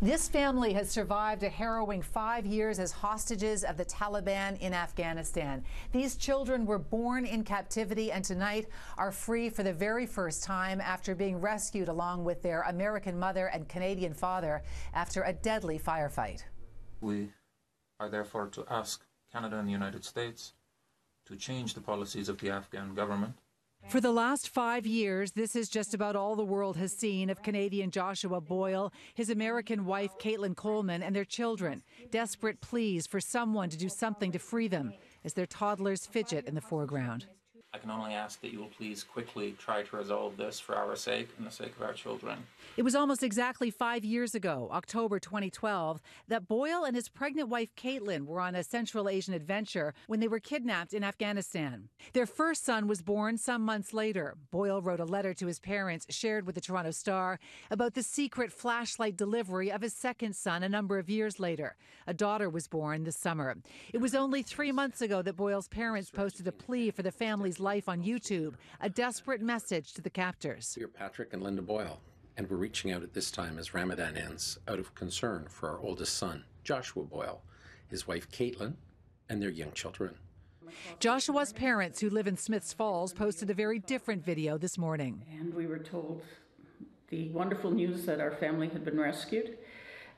This family has survived a harrowing 5 years as hostages of the Taliban in Afghanistan. These children were born in captivity and tonight are free for the very first time after being rescued along with their American mother and Canadian father after a deadly firefight. We are therefore to ask Canada and the United States to change the policies of the Afghan government. For the last 5 years, this is just about all the world has seen of Canadian Joshua Boyle, his American wife Caitlan Coleman, and their children. Desperate pleas for someone to do something to free them as their toddlers fidget in the foreground. I can only ask that you will please quickly try to resolve this for our sake and the sake of our children. It was almost exactly 5 years ago, October 2012, that Boyle and his pregnant wife Caitlan were on a Central Asian adventure when they were kidnapped in Afghanistan. Their first son was born some months later. Boyle wrote a letter to his parents, shared with the Toronto Star, about the secret flashlight delivery of his second son a number of years later. A daughter was born this summer. It was only 3 months ago that Boyle's parents posted a plea for the family's life on YouTube, a desperate message to the captors. We're Patrick and Linda Boyle, and we're reaching out at this time as Ramadan ends out of concern for our oldest son, Joshua Boyle, his wife Caitlan, and their young children. Joshua's parents, who live in Smiths Falls, posted a very different video this morning. And we were told the wonderful news that our family had been rescued.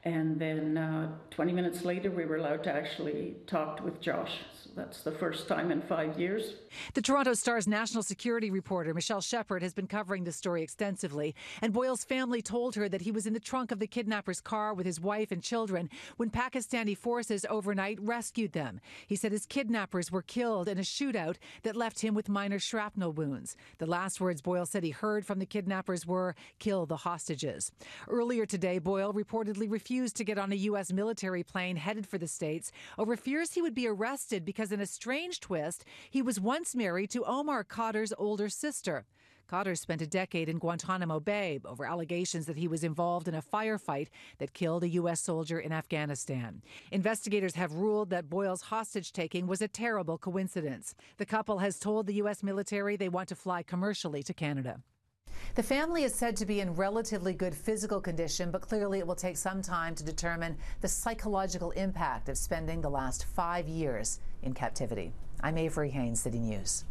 And then 20 minutes later, we were allowed to actually talk with Josh. So that's the first time in 5 years. The Toronto Star's national security reporter, Michelle Shepard, has been covering this story extensively. And Boyle's family told her that he was in the trunk of the kidnapper's car with his wife and children when Pakistani forces overnight rescued them. He said his kidnappers were killed in a shootout that left him with minor shrapnel wounds. The last words Boyle said he heard from the kidnappers were, "Kill the hostages." Earlier today, Boyle reportedly refused to get on a U.S. military plane headed for the States over fears he would be arrested because, in a strange twist, he was once married to Omar Khadr's older sister. Khadr spent a decade in Guantanamo Bay over allegations that he was involved in a firefight that killed a U.S. soldier in Afghanistan. Investigators have ruled that Boyle's hostage-taking was a terrible coincidence. The couple has told the U.S. military they want to fly commercially to Canada. The family is said to be in relatively good physical condition, but clearly it will take some time to determine the psychological impact of spending the last 5 years in captivity. I'm Avery Haines, City News.